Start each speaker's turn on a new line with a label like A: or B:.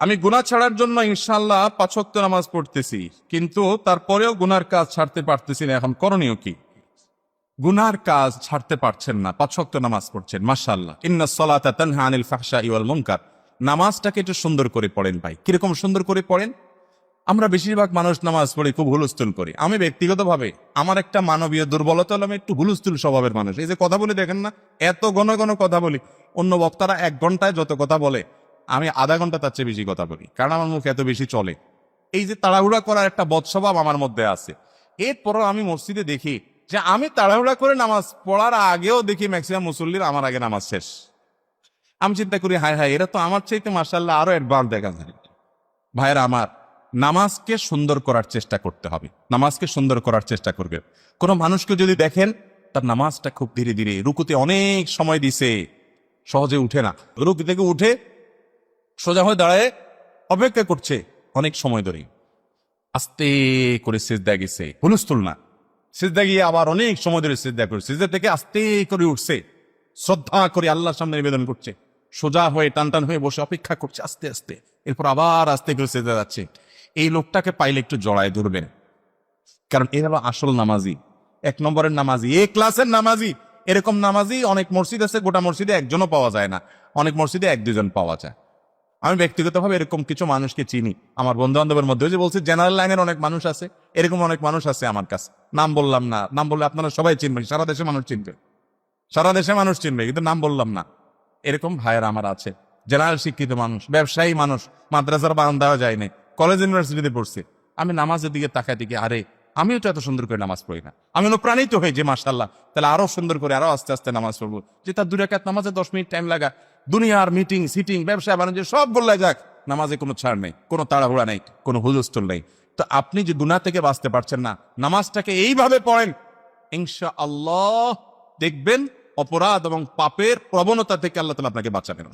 A: আমি গুনাহ ছাড়ার জন্য ইনশাআল্লাহ 5 ওয়াক্ত নামাজ পড়তেছি, কিন্তু তারপরেও গুনার কাজ ছাড়তে পারতেছি না। এখন করণীয় কি? গুনার কাজ ছাড়তে পারছেন না, 5 ওয়াক্ত নামাজ পড়ছেন, মাশাআল্লাহ। ইন্নাস সালাতা তানহা আনিল ফাহশাই ওয়াল মুনকার। নামাজটাকে একটু সুন্দর করে পড়েন ভাই। কিরকম সুন্দর করে পড়েন? আমরা বেশিরভাগ মানুষ নামাজ পড়ি খুব হুলস্থুল করি। আমি ব্যক্তিগতভাবে আমার একটা মানবীয় দুর্বলতা হলো আমি একটু হুলস্থুল স্বভাবের মানুষ। এই যে কথা বলে দেখেন না, এত ঘন ঘন কথা বলি। অন্য বক্তারা 1 ঘন্টায় যত কথা বলে, আমি আধা ঘন্টা তার চেয়ে বেশি কথা বলি, কারণ আমার মুখ এত বেশি চলে। এই যে তাড়াহুড়া করার একটা বদস্বভাব আমার মধ্যে আছে। এরপরও আমি মসজিদে দেখি যে আমি তাড়াহুড়া করে নামাজ পড়ার আগেও দেখি ম্যাক্সিমাম মুসল্লির আমার আগে নামাজ শেষ। আমি চিন্তা করি, হায় হায়, এরা তো আমার চাইতে মাশাআল্লাহ আরো অ্যাডভান্স দেখা যায়। ভাইয়েরা আমার, নামাজকে সুন্দর করার চেষ্টা করতে হবে। নামাজকে সুন্দর করার চেষ্টা করবে। কোনো মানুষকে যদি দেখেন তার নামাজটা খুব ধীরে ধীরে, রুকুতে অনেক সময় দিছে, সহজে উঠে না, রুকু থেকে উঠে সোজা হয়ে দাঁড়ায় অপেক্ষা করছে অনেক সময় ধরে, আস্তে করে সিজদা গেছে, হুলস্থুল না, সিজদা গিয়ে আবার অনেক সময় ধরে সিজদা করে, সিজদা থেকে আস্তে করে উঠছে, শ্রদ্ধা করে আল্লাহর সামনে নিবেদন করছে, সোজা হয়ে টান টান হয়ে বসে অপেক্ষা করছে আস্তে আস্তে, এরপর আবার আস্তে করে সিজদা যাচ্ছে। এই লোকটাকে পাইলে একটু জড়ায় ধরবেন, কারণ এ হলো আসল নামাজি, 1 নম্বরের নামাজি, এ ক্লাসের নামাজি। এরকম নামাজি অনেক মসজিদ আছে, গোটা মসজিদে একজনও পাওয়া যায় না, অনেক মসজিদে 1-2 জন পাওয়া যায়। আমি ব্যক্তিগতভাবে এরকম কিছু মানুষকে চিনি, আমার বন্ধু বান্ধবের মধ্যে, যে বলছে জেনারেল লাইনের অনেক মানুষ আছে, এরকম অনেক মানুষ আছে আমার কাছে। নাম বললাম না, নাম বললে আপনারা সবাই চিনবেন, সারা দেশে মানুষ চিনবে, সারা দেশে মানুষ চিনবে, কিন্তু নাম বললাম না। এরকম ভাইয়ের আমার আছে, জেনারেল শিক্ষিত মানুষ, ব্যবসায়ী মানুষ, মাদ্রাসার বারান্দাও যায় নাই, কলেজ ইউনিভার্সিটিতে পড়ছে। আমি নামাজের দিকে তাকাই দেখি, আরে আমিও তো এত সুন্দর করে নামাজ পড়ি না। আমি অনুপ্রাণিত হই যে মাশাআল্লাহ, তাহলে আরো সুন্দর করে আরো আস্তে আস্তে নামাজ পড়বো। যে তার 2 রাকাত নামাজে 10 মিনিট টাইম লাগা, দুনিয়ার মিটিং সিটিং ব্যবসা বাণিজ্য সব বললে যাক, নামাজে কোনো ছাড় নেই, কোনো তাড়াহুড়া নেই, কোনো হুলস্থুল নেই। তো আপনি যে গুনাহ থেকে বাঁচতে পারছেন না, নামাজটাকে এইভাবে পড়েন, ইনশাআল্লাহ দেখবেন অপরাধ এবং পাপের প্রবণতা থেকে আল্লাহ তাআলা আপনাকে বাঁচাবেন।